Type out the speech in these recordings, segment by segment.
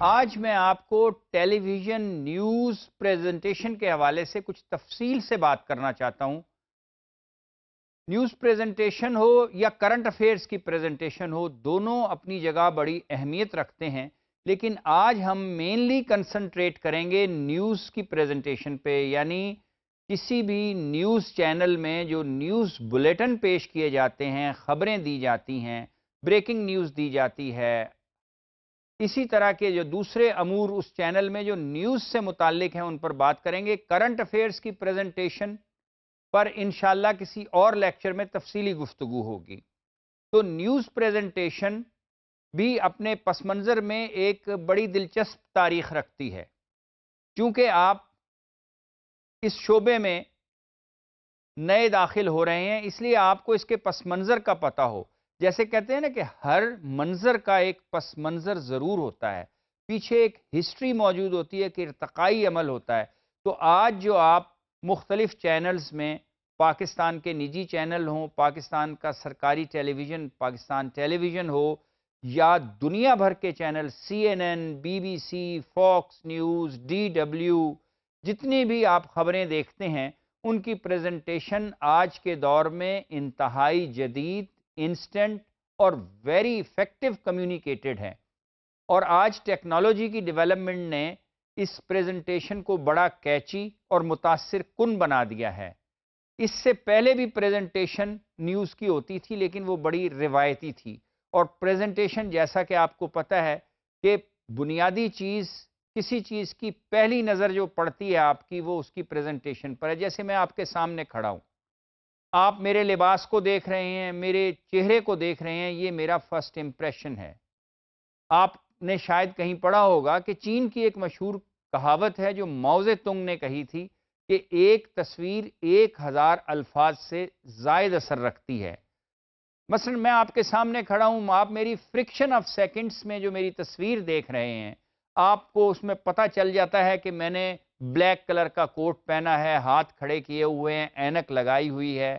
آج میں آپ کو ٹیلی ویژن نیوز پریزنٹیشن کے حوالے سے کچھ تفصیل سے بات کرنا چاہتا ہوں۔ نیوز پریزنٹیشن ہو یا کرنٹ افیئرز کی پریزنٹیشن ہو، دونوں اپنی جگہ بڑی اہمیت رکھتے ہیں، لیکن آج ہم مینلی کنسنٹریٹ کریں گے نیوز کی پریزنٹیشن پہ، یعنی کسی بھی نیوز چینل میں جو نیوز بلیٹن پیش کیے جاتے ہیں، خبریں دی جاتی ہیں، بریکنگ نیوز دی جاتی ہے، اسی طرح کے جو دوسرے امور اس چینل میں جو نیوز سے متعلق ہیں ان پر بات کریں گے۔ کرنٹ افیئرز کی پریزنٹیشن پر انشاءاللہ کسی اور لیکچر میں تفصیلی گفتگو ہوگی۔ تو نیوز پریزنٹیشن بھی اپنے پس منظر میں ایک بڑی دلچسپ تاریخ رکھتی ہے، چونکہ آپ اس شعبے میں نئے داخل ہو رہے ہیں، اس لیے آپ کو اس کے پس منظر کا پتہ ہو۔ جیسے کہتے ہیں نا کہ ہر منظر کا ایک پس منظر ضرور ہوتا ہے، پیچھے ایک ہسٹری موجود ہوتی ہے کہ ارتقائی عمل ہوتا ہے۔ تو آج جو آپ مختلف چینلز میں، پاکستان کے نجی چینل ہوں، پاکستان کا سرکاری ٹیلی ویژن پاکستان ٹیلی ویژن ہو، یا دنیا بھر کے channel CNN، BBC، Fox news, DW، جتنی بھی آپ خبریں دیکھتے ہیں ان کی پریزنٹیشن آج کے دور میں انتہائی جدید، انسٹنٹ اور ویری ایفیکٹو کمیونیکیٹڈ ہے۔ اور آج ٹیکنالوجی کی ڈیولپمنٹ نے اس پریزنٹیشن کو بڑا کیچی اور متاثر کن بنا دیا ہے۔ اس سے پہلے بھی پریزنٹیشن نیوز کی ہوتی تھی، لیکن وہ بڑی روایتی تھی، اور پریزنٹیشن جیسا کہ آپ کو پتہ ہے کہ بنیادی چیز، کسی چیز کی پہلی نظر جو پڑتی ہے آپ کی، وہ اس کی پریزنٹیشن پر ہے۔ جیسے میں آپ کے سامنے کھڑا ہوں، آپ میرے لباس کو دیکھ رہے ہیں، میرے چہرے کو دیکھ رہے ہیں، یہ میرا فرسٹ امپریشن ہے۔ آپ نے شاید کہیں پڑھا ہوگا کہ چین کی ایک مشہور کہاوت ہے جو ماؤ زے تونگ نے کہی تھی کہ ایک تصویر 1000 الفاظ سے زائد اثر رکھتی ہے۔ مثلا میں آپ کے سامنے کھڑا ہوں، آپ میری فریکشن آف سیکنڈز میں جو میری تصویر دیکھ رہے ہیں، آپ کو اس میں پتہ چل جاتا ہے کہ میں نے بلیک کلر کا کوٹ پہنا ہے، ہاتھ کھڑے کیے ہوئے ہیں، اینک لگائی ہوئی ہے،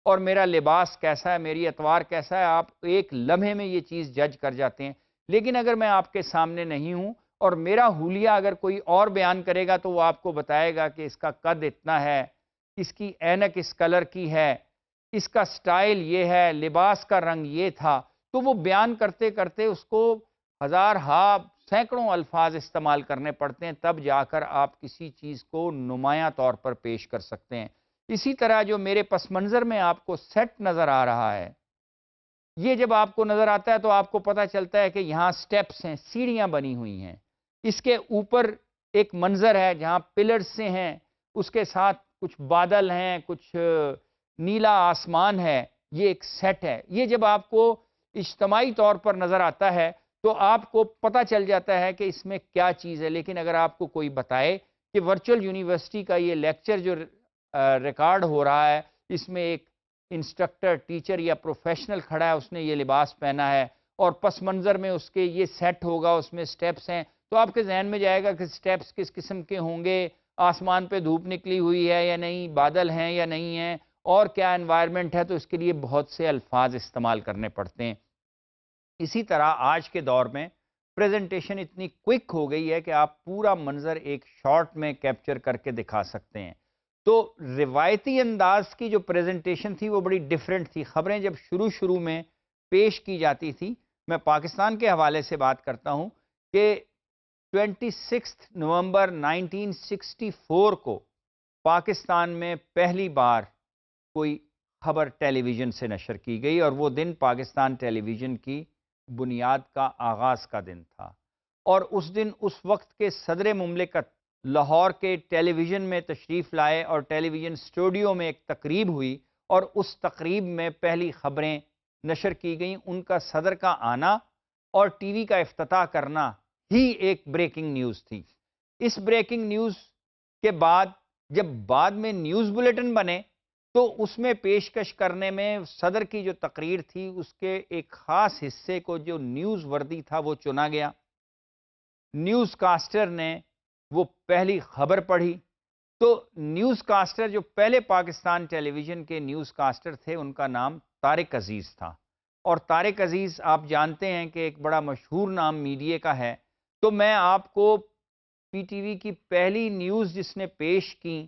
اور میرا لباس کیسا ہے، میری اتوار کیسا ہے، آپ ایک لمحے میں یہ چیز جج کر جاتے ہیں۔ لیکن اگر میں آپ کے سامنے نہیں ہوں اور میرا حلیہ اگر کوئی اور بیان کرے گا تو وہ آپ کو بتائے گا کہ اس کا قد اتنا ہے، اس کی اینک اس کلر کی ہے، اس کا سٹائل یہ ہے، لباس کا رنگ یہ تھا، تو وہ بیان کرتے کرتے اس کو ہزار سینکڑوں الفاظ استعمال کرنے پڑتے ہیں، تب جا کر آپ کسی چیز کو نمایاں طور پر پیش کر سکتے ہیں۔ اسی طرح جو میرے پس منظر میں آپ کو سیٹ نظر آ رہا ہے، یہ جب آپ کو نظر آتا ہے تو آپ کو پتہ چلتا ہے کہ یہاں سٹیپس ہیں، سیڑھیاں بنی ہوئی ہیں، اس کے اوپر ایک منظر ہے جہاں پلرز سے ہیں، اس کے ساتھ کچھ بادل ہیں، کچھ نیلا آسمان ہے، یہ ایک سیٹ ہے۔ یہ جب آپ کو اجتماعی طور پر نظر آتا ہے تو آپ کو پتہ چل جاتا ہے کہ اس میں کیا چیز ہے۔ لیکن اگر آپ کو کوئی بتائے کہ ورچوئل یونیورسٹی کا یہ لیکچر جو ریکارڈ ہو رہا ہے، اس میں ایک انسٹرکٹر، ٹیچر یا پروفیشنل کھڑا ہے، اس نے یہ لباس پہنا ہے، اور پس منظر میں اس کے یہ سیٹ ہوگا، اس میں سٹیپس ہیں، تو آپ کے ذہن میں جائے گا کہ سٹیپس کس قسم کے ہوں گے، آسمان پہ دھوپ نکلی ہوئی ہے یا نہیں، بادل ہیں یا نہیں ہیں، اور کیا انوائرمنٹ ہے، تو اس کے لیے بہت سے الفاظ استعمال کرنے پڑتے ہیں۔ اسی طرح آج کے دور میں پریزنٹیشن اتنی کوئک ہو گئی ہے کہ آپ پورا منظر ایک شارٹ میں کیپچر کر کے دکھا سکتے ہیں۔ تو روایتی انداز کی جو پریزنٹیشن تھی وہ بڑی ڈیفرنٹ تھی۔ خبریں جب شروع میں پیش کی جاتی تھی، میں پاکستان کے حوالے سے بات کرتا ہوں کہ 26 نومبر 1964 کو پاکستان میں پہلی بار کوئی خبر ٹیلی ویژن سے نشر کی گئی، اور وہ دن پاکستان ٹیلی ویژن کی بنیاد کا آغاز کا دن تھا۔ اور اس دن اس وقت کے صدر مملکت لاہور کے ٹیلی ویژن میں تشریف لائے، اور ٹیلی ویژن اسٹوڈیو میں ایک تقریب ہوئی، اور اس تقریب میں پہلی خبریں نشر کی گئیں۔ ان کا صدر کا آنا اور ٹی وی کا افتتاح کرنا ہی ایک بریکنگ نیوز تھی۔ اس بریکنگ نیوز کے بعد جب بعد میں نیوز بلیٹن بنے تو اس میں پیشکش کرنے میں صدر کی جو تقریر تھی اس کے ایک خاص حصے کو جو نیوز وردی تھا وہ چنا گیا۔ نیوز کاسٹر نے وہ پہلی خبر پڑھی، تو نیوز کاسٹر جو پہلے پاکستان ٹیلی ویژن کے نیوز کاسٹر تھے ان کا نام طارق عزیز تھا، اور طارق عزیز آپ جانتے ہیں کہ ایک بڑا مشہور نام میڈیا کا ہے۔ تو میں آپ کو پی ٹی وی کی پہلی نیوز جس نے پیش کی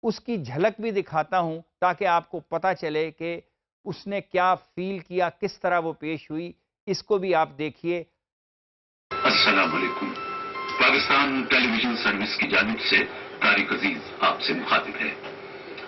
اس کی جھلک بھی دکھاتا ہوں تاکہ آپ کو پتہ چلے کہ اس نے کیا فیل کیا، کس طرح وہ پیش ہوئی. اس کو بھی آپ دیکھیے. السلام علیکم. پاکستان ٹیلی ویژن سروس کی جانب سے طارق عزیز آپ سے مخاطب ہے.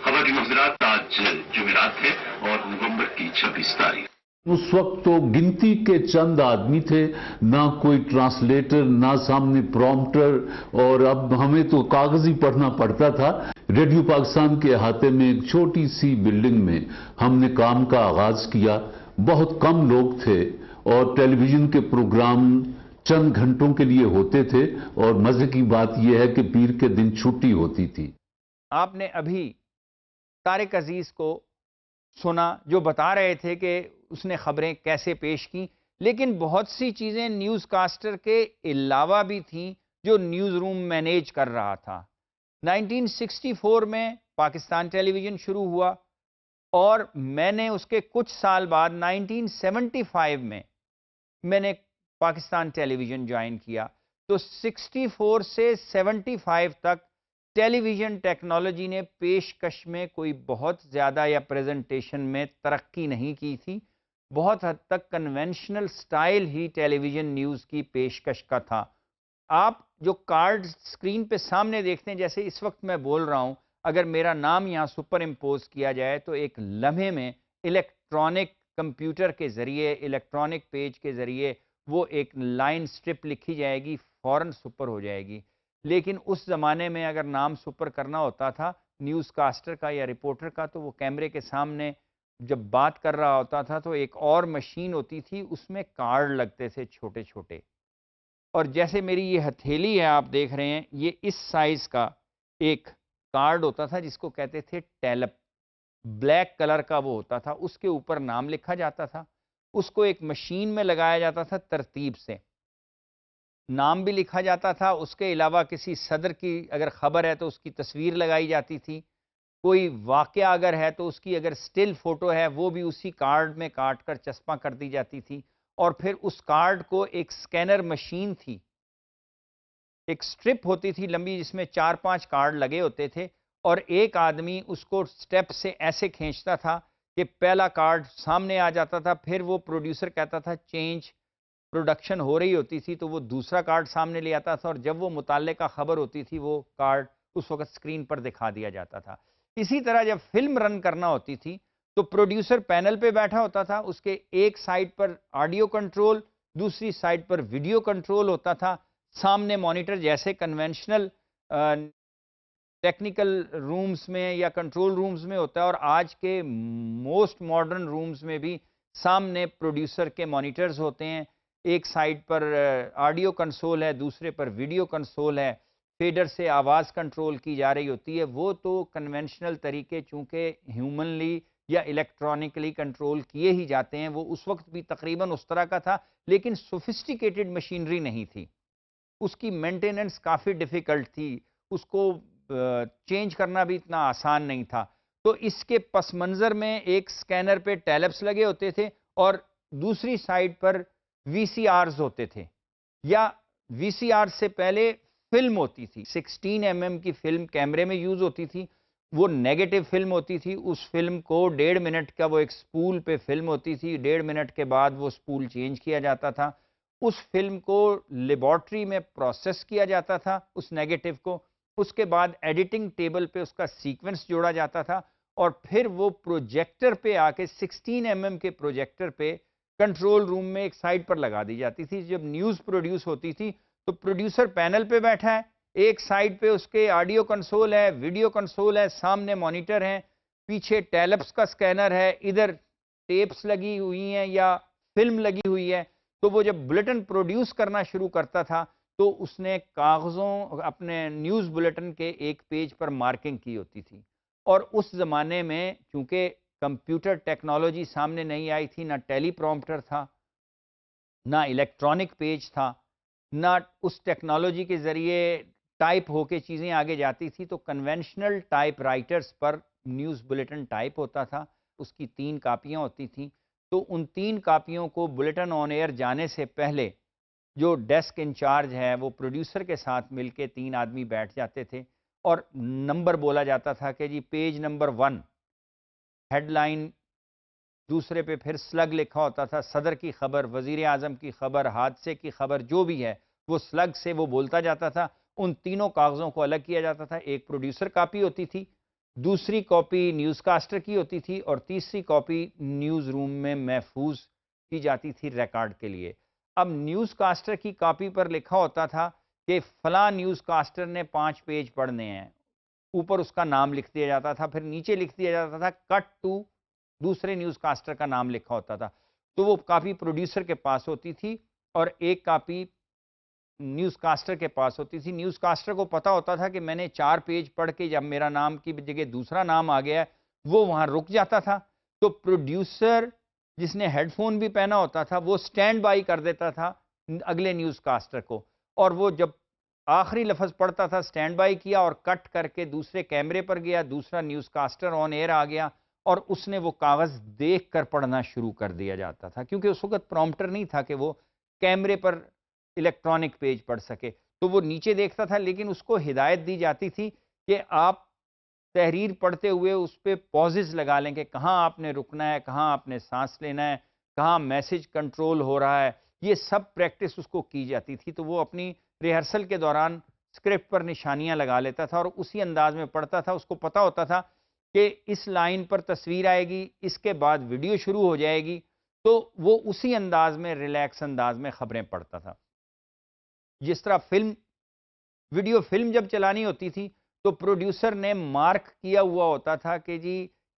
خبر کی مفضرات آج جمعرات ہے اور نومبر کی 26 تاریخ. اس وقت تو گنتی کے چند آدمی تھے، نہ کوئی ٹرانسلیٹر، نہ سامنے پرومپٹر، اور اب ہمیں تو کاغذی پڑھنا پڑتا تھا. ریڈیو پاکستان کے احاطے میں ایک چھوٹی سی بلڈنگ میں ہم نے کام کا آغاز کیا. بہت کم لوگ تھے اور ٹیلی ویژن کے پروگرام چند گھنٹوں کے لیے ہوتے تھے، اور مزے کی بات یہ ہے کہ پیر کے دن چھٹی ہوتی تھی. آپ نے ابھی طارق عزیز کو سنا جو بتا رہے تھے کہ اس نے خبریں کیسے پیش کی، لیکن بہت سی چیزیں نیوز کاسٹر کے علاوہ بھی تھیں جو نیوز روم مینیج کر رہا تھا. 1964 میں پاکستان ٹیلی ویژن شروع ہوا اور میں نے اس کے کچھ سال بعد 1975 میں نے پاکستان ٹیلی ویژن جوائن کیا. تو 64 سے 75 تک ٹیلی ویژن ٹیکنالوجی نے پیشکش میں کوئی بہت زیادہ یا پریزنٹیشن میں ترقی نہیں کی تھی. بہت حد تک کنونشنل سٹائل ہی ٹیلی ویژن نیوز کی پیشکش کا تھا. آپ جو کارڈ سکرین پہ سامنے دیکھتے ہیں، جیسے اس وقت میں بول رہا ہوں، اگر میرا نام یہاں سپر امپوز کیا جائے تو ایک لمحے میں الیکٹرانک کمپیوٹر کے ذریعے، الیکٹرانک پیج کے ذریعے وہ ایک لائن سٹرپ لکھی جائے گی، فوراً سپر ہو جائے گی. لیکن اس زمانے میں اگر نام سپر کرنا ہوتا تھا نیوز کاسٹر کا یا رپورٹر کا، تو وہ کیمرے کے سامنے جب بات کر رہا ہوتا تھا تو ایک اور مشین ہوتی تھی، اس میں کارڈ لگتے تھے چھوٹے چھوٹے. اور جیسے میری یہ ہتھیلی ہے آپ دیکھ رہے ہیں، یہ اس سائز کا ایک کارڈ ہوتا تھا جس کو کہتے تھے ٹیلپ. بلیک کلر کا وہ ہوتا تھا، اس کے اوپر نام لکھا جاتا تھا. اس کو ایک مشین میں لگایا جاتا تھا، ترتیب سے نام بھی لکھا جاتا تھا. اس کے علاوہ کسی صدر کی اگر خبر ہے تو اس کی تصویر لگائی جاتی تھی. کوئی واقعہ اگر ہے تو اس کی اگر سٹل فوٹو ہے وہ بھی اسی کارڈ میں کاٹ کر چسپاں کر دی جاتی تھی. اور پھر اس کارڈ کو ایک سکینر مشین تھی، ایک سٹرپ ہوتی تھی لمبی جس میں 4-5 کارڈ لگے ہوتے تھے، اور ایک آدمی اس کو سٹیپ سے ایسے کھینچتا تھا کہ پہلا کارڈ سامنے آ جاتا تھا. پھر وہ پروڈیوسر کہتا تھا چینج، پروڈکشن ہو رہی ہوتی تھی تو وہ دوسرا کارڈ سامنے لے آتا تھا، اور جب وہ متعلقہ خبر ہوتی تھی وہ کارڈ اس وقت سکرین پر دکھا دیا جاتا تھا. اسی طرح جب فلم رن کرنا ہوتی تھی تو پروڈیوسر پینل پہ بیٹھا ہوتا تھا، اس کے ایک سائڈ پر آڈیو کنٹرول، دوسری سائڈ پر ویڈیو کنٹرول ہوتا تھا. سامنے مانیٹر جیسے کنونشنل ٹیکنیکل رومز میں یا کنٹرول رومز میں ہوتا ہے، اور آج کے موسٹ ماڈرن رومز میں بھی سامنے پروڈیوسر کے مانیٹرز ہوتے ہیں. ایک سائڈ پر آڈیو کنسول ہے، دوسرے پر ویڈیو کنسول ہے. فیڈر سے آواز کنٹرول کی جا رہی ہوتی ہے. وہ تو کنونشنل طریقے چونکہ ہیومنلی یا الیکٹرانکلی کنٹرول کیے ہی جاتے ہیں، وہ اس وقت بھی تقریباً اس طرح کا تھا، لیکن سوفسٹیکیٹڈ مشینری نہیں تھی. اس کی مینٹیننس کافی ڈیفیکلٹ تھی، اس کو چینج کرنا بھی اتنا آسان نہیں تھا. تو اس کے پس منظر میں ایک سکینر پہ ٹیلپس لگے ہوتے تھے، اور دوسری سائڈ پر وی سی آرز ہوتے تھے، یا وی سی آر سے پہلے فلم ہوتی تھی. 16 mm کی فلم کیمرے میں یوز ہوتی تھی. وہ نیگیٹو فلم ہوتی تھی. اس فلم کو 1.5 منٹ کا وہ ایک سپول پہ فلم ہوتی تھی. 1.5 منٹ کے بعد وہ سپول چینج کیا جاتا تھا. اس فلم کو لیبارٹری میں پروسیس کیا جاتا تھا، اس نیگیٹو کو. اس کے بعد ایڈیٹنگ ٹیبل پہ اس کا سیکوینس جوڑا جاتا تھا، اور پھر وہ پروجیکٹر پہ آ کے 16 mm کے پروجیکٹر پہ کنٹرول روم میں ایک سائڈ پر لگا دی جاتی تھی. جب نیوز پروڈیوس ہوتی تھی تو پروڈیوسر پینل پہ بیٹھا ہے، ایک سائڈ پہ اس کے آڈیو کنسول ہے، ویڈیو کنسول ہے، سامنے مانیٹر ہیں، پیچھے ٹیلپس کا سکینر ہے، ادھر ٹیپس لگی ہوئی ہیں یا فلم لگی ہوئی ہے. تو وہ جب بلیٹن پروڈیوس کرنا شروع کرتا تھا تو اس نے کاغذوں اپنے نیوز بلیٹن کے ایک پیج پر مارکنگ کی ہوتی تھی. اور اس زمانے میں چونکہ کمپیوٹر ٹیکنالوجی سامنے نہیں آئی تھی، نہ ٹیلی پرومپٹر تھا، نہ الیکٹرانک پیج تھا، نہ اس ٹیکنالوجی کے ذریعے ٹائپ ہو کے چیزیں آگے جاتی تھی، تو کنونشنل ٹائپ رائٹرز پر نیوز بلیٹن ٹائپ ہوتا تھا. اس کی 3 کاپیاں ہوتی تھیں. تو ان 3 کاپیوں کو بلیٹن آن ایئر جانے سے پہلے جو ڈیسک انچارج ہے وہ پروڈیوسر کے ساتھ مل کے 3 آدمی بیٹھ جاتے تھے اور نمبر بولا جاتا تھا کہ جی پیج نمبر 1 ہیڈ لائن، دوسرے پہ پھر سلگ لکھا ہوتا تھا، صدر کی خبر، وزیر اعظم کی خبر، حادثے کی خبر، جو بھی ہے وہ سلگ سے وہ بولتا جاتا تھا۔ ان تینوں کاغذوں کو الگ کیا جاتا تھا، ایک پروڈیوسر کاپی ہوتی تھی، دوسری کاپی نیوز کاسٹر کی ہوتی تھی اور تیسری کاپی نیوز روم میں محفوظ کی جاتی تھی ریکارڈ کے لیے۔ اب نیوز کاسٹر کی کاپی پر لکھا ہوتا تھا کہ فلاں نیوز کاسٹر نے 5 پیج پڑھنے ہیں، اوپر اس کا نام لکھ دیا جاتا تھا، پھر نیچے لکھ دیا جاتا تھا کٹ ٹو، دوسرے نیوز کاسٹر کا نام لکھا ہوتا تھا۔ تو وہ کاپی پروڈیوسر کے پاس ہوتی تھی اور ایک کاپی نیوز کاسٹر کے پاس ہوتی تھی۔ نیوز کاسٹر کو پتا ہوتا تھا کہ میں نے 4 پیج پڑھ کے جب میرا نام کی جگہ دوسرا نام آ گیا ہے وہ وہاں رک جاتا تھا۔ تو پروڈیوسر جس نے ہیڈ فون بھی پہنا ہوتا تھا وہ سٹینڈ بائی کر دیتا تھا اگلے نیوز کاسٹر کو، اور وہ جب آخری لفظ پڑھتا تھا سٹینڈ بائی کیا اور کٹ کر کے دوسرے کیمرے پر گیا، دوسرا نیوز کاسٹر آن ایئر آ گیا اور اس نے وہ کاغذ دیکھ کر پڑھنا شروع کر دیا جاتا تھا، کیونکہ اس وقت پرومپٹر نہیں تھا کہ وہ کیمرے پر الیکٹرانک پیج پڑھ سکے۔ تو وہ نیچے دیکھتا تھا، لیکن اس کو ہدایت دی جاتی تھی کہ آپ تحریر پڑھتے ہوئے اس پہ پوزز لگا لیں کہ کہاں آپ نے رکنا ہے، کہاں آپ نے سانس لینا ہے، کہاں میسج کنٹرول ہو رہا ہے، یہ سب پریکٹس اس کو کی جاتی تھی۔ تو وہ اپنی ریہرسل کے دوران اسکرپٹ پر نشانیاں لگا لیتا تھا اور اسی انداز میں پڑھتا تھا۔ اس کو پتا ہوتا تھا کہ اس لائن پر تصویر آئے گی، اس کے بعد ویڈیو شروع ہو جائے گی، تو وہ اسی انداز میں ریلیکس انداز میں خبریں پڑھتا تھا۔ جس طرح ویڈیو فلم جب چلانی ہوتی تھی تو پروڈیوسر نے مارک کیا ہوا ہوتا تھا کہ جی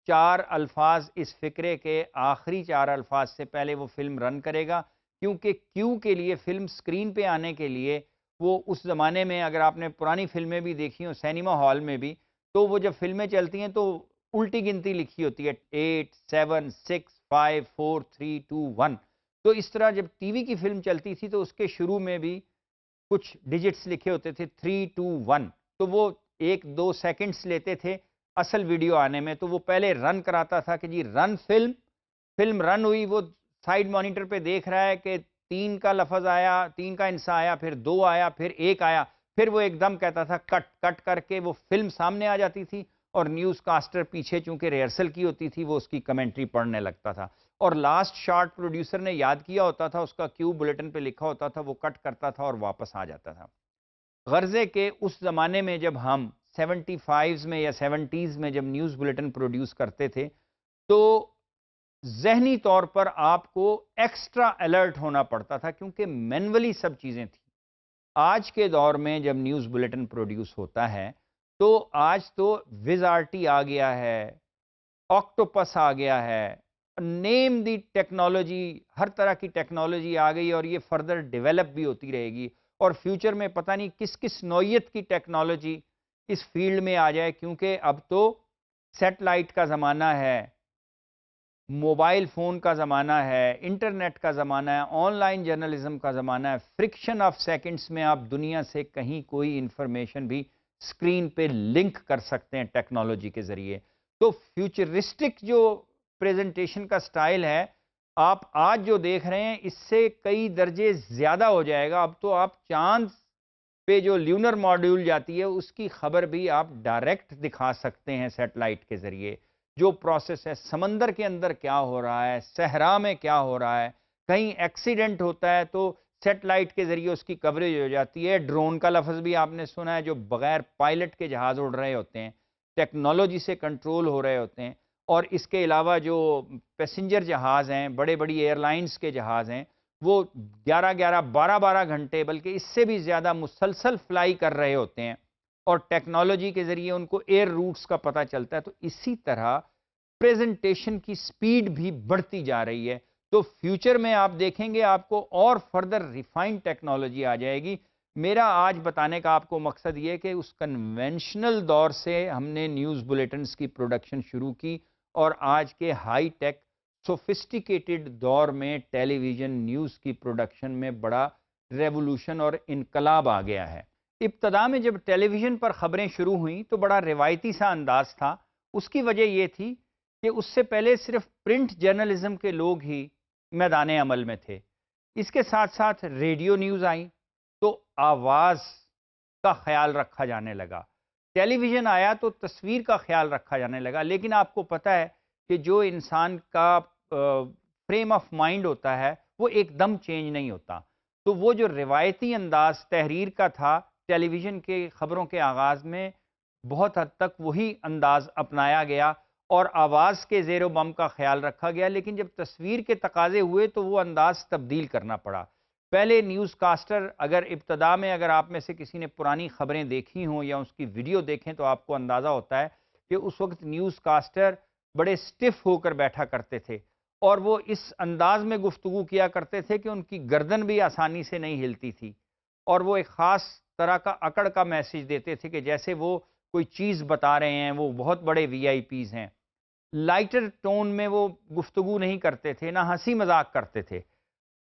4 الفاظ اس فقرے کے آخری 4 الفاظ سے پہلے وہ فلم رن کرے گا، کیونکہ کیو کے لیے فلم سکرین پہ آنے کے لیے وہ اس زمانے میں اگر آپ نے پرانی فلمیں بھی دیکھی ہوں سینما ہال میں بھی، تو وہ جب فلمیں چلتی ہیں تو الٹی گنتی لکھی ہوتی ہے 8 7 6 5 4 3 2 1۔ تو اس طرح جب ٹی وی کی فلم چلتی تھی تو اس کے شروع میں بھی کچھ ڈیجٹس لکھے ہوتے تھے 3 2 1، تو وہ 1-2 سیکنڈز لیتے تھے اصل ویڈیو آنے میں۔ تو وہ پہلے رن کراتا تھا کہ جی رن فلم رن ہوئی، وہ سائیڈ مانیٹر پہ دیکھ رہا ہے کہ 3 کا لفظ آیا، 3 کا انسا آیا، پھر 2 آیا، پھر 1 آیا، پھر وہ ایک دم کہتا تھا کٹ کر کے وہ فلم سامنے آ جاتی تھی اور نیوز کاسٹر پیچھے چونکہ ریہرسل کی ہوتی تھی وہ اس کی کمنٹری پڑھنے لگتا تھا، اور لاسٹ شاٹ پروڈیوسر نے یاد کیا ہوتا تھا، اس کا کیو بلیٹن پہ لکھا ہوتا تھا، وہ کٹ کرتا تھا اور واپس آ جاتا تھا۔ غرضے کہ اس زمانے میں جب ہم 75s میں یا 70s میں جب نیوز بلیٹن پروڈیوس کرتے تھے تو ذہنی طور پر آپ کو ایکسٹرا الرٹ ہونا پڑتا تھا، کیونکہ مینولی سب چیزیں تھیں۔ آج کے دور میں جب نیوز بلیٹن پروڈیوس ہوتا ہے تو آج تو ویز آر ٹی آ گیا ہے، آکٹوپس آ گیا ہے، نیم دی ٹیکنالوجی، ہر طرح کی ٹیکنالوجی آ گئی اور یہ فردر ڈیولپ بھی ہوتی رہے گی، اور فیوچر میں پتہ نہیں کس کس نوعیت کی ٹیکنالوجی اس فیلڈ میں آ جائے، کیونکہ اب تو سیٹلائٹ کا زمانہ ہے، موبائل فون کا زمانہ ہے، انٹرنیٹ کا زمانہ ہے، آن لائن جرنلزم کا زمانہ ہے۔ فرکشن آف سیکنڈز میں آپ دنیا سے کہیں کوئی انفارمیشن بھی سکرین پہ لنک کر سکتے ہیں ٹیکنالوجی کے ذریعے۔ تو فیوچرسٹک جو پریزنٹیشن کا سٹائل ہے آپ آج جو دیکھ رہے ہیں اس سے کئی درجے زیادہ ہو جائے گا۔ اب تو آپ چاند پہ جو لیونر ماڈیول جاتی ہے اس کی خبر بھی آپ ڈائریکٹ دکھا سکتے ہیں سیٹلائٹ کے ذریعے۔ جو پروسیس ہے، سمندر کے اندر کیا ہو رہا ہے، صحرا میں کیا ہو رہا ہے، کہیں ایکسیڈنٹ ہوتا ہے تو سیٹلائٹ کے ذریعے اس کی کوریج ہو جاتی ہے۔ ڈرون کا لفظ بھی آپ نے سنا ہے، جو بغیر پائلٹ کے جہاز اڑ رہے ہوتے ہیں، ٹیکنالوجی سے کنٹرول ہو رہے ہوتے ہیں۔ اور اس کے علاوہ جو پیسنجر جہاز ہیں، بڑے بڑی ایئر لائنز کے جہاز ہیں، وہ 11-11 12-12 گھنٹے بلکہ اس سے بھی زیادہ مسلسل فلائی کر رہے ہوتے ہیں، اور ٹیکنالوجی کے ذریعے ان کو ایئر روٹس کا پتہ چلتا ہے۔ تو اسی طرح پریزنٹیشن کی سپیڈ بھی بڑھتی جا رہی ہے۔ تو فیوچر میں آپ دیکھیں گے آپ کو اور فردر ریفائنڈ ٹیکنالوجی آ جائے گی۔ میرا آج بتانے کا آپ کو مقصد یہ کہ اس کنونشنل دور سے ہم نے نیوز بلیٹنز کی پروڈکشن شروع کی، اور آج کے ہائی ٹیک سوفسٹیکیٹڈ دور میں ٹیلی ویژن نیوز کی پروڈکشن میں بڑا ریولوشن اور انقلاب آ گیا ہے۔ ابتدا میں جب ٹیلی ویژن پر خبریں شروع ہوئیں تو بڑا روایتی سا انداز تھا۔ اس کی وجہ یہ تھی کہ اس سے پہلے صرف پرنٹ جرنلزم کے لوگ ہی میدان عمل میں تھے، اس کے ساتھ ساتھ ریڈیو نیوز آئیں تو آواز کا خیال رکھا جانے لگا. ٹیلی ویژن آیا تو تصویر کا خیال رکھا جانے لگا. لیکن آپ کو پتہ ہے کہ جو انسان کا فریم آف مائنڈ ہوتا ہے وہ ایک دم چینج نہیں ہوتا. تو وہ جو روایتی انداز تحریر کا تھا ٹیلی ویژن کے خبروں کے آغاز میں بہت حد تک وہی انداز اپنایا گیا اور آواز کے زیر و بم کا خیال رکھا گیا. لیکن جب تصویر کے تقاضے ہوئے تو وہ انداز تبدیل کرنا پڑا. پہلے نیوز کاسٹر اگر ابتدا میں اگر آپ میں سے کسی نے پرانی خبریں دیکھی ہوں یا اس کی ویڈیو دیکھیں تو آپ کو اندازہ ہوتا ہے کہ اس وقت نیوز کاسٹر بڑے سٹف ہو کر بیٹھا کرتے تھے اور وہ اس انداز میں گفتگو کیا کرتے تھے کہ ان کی گردن بھی آسانی سے نہیں ہلتی تھی اور وہ ایک خاص طرح کا اکڑ کا میسج دیتے تھے کہ جیسے وہ کوئی چیز بتا رہے ہیں, وہ بہت بڑے وی آئی پیز ہیں. لائٹر ٹون میں وہ گفتگو نہیں کرتے تھے, نہ ہنسی مذاق کرتے تھے.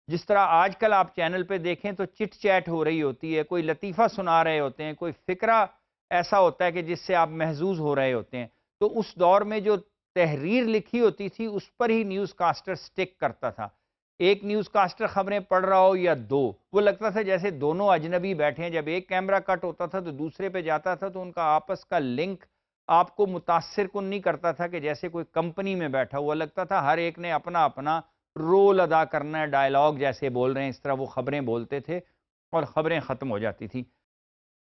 جس طرح آج کل آپ چینل پہ دیکھیں تو چٹ چیٹ ہو رہی ہوتی ہے, کوئی لطیفہ سنا رہے ہوتے ہیں, کوئی فقرہ ایسا ہوتا ہے کہ جس سے آپ محظوظ ہو رہے ہوتے ہیں. تو اس دور میں جو تحریر لکھی ہوتی تھی اس پر ہی نیوز کاسٹر سٹک کرتا تھا. ایک نیوز کاسٹر خبریں پڑھ رہا ہو یا دو, وہ لگتا تھا جیسے دونوں اجنبی بیٹھے ہیں. جب ایک کیمرہ کٹ ہوتا تھا تو دوسرے پہ جاتا تھا تو ان کا آپس کا لنک آپ کو متاثر کن نہیں کرتا تھا کہ جیسے کوئی کمپنی میں بیٹھا ہوا لگتا تھا. ہر ایک نے اپنا اپنا رول ادا کرنا ہے, ڈائلاگ جیسے بول رہے ہیں اس طرح وہ خبریں بولتے تھے اور خبریں ختم ہو جاتی تھی.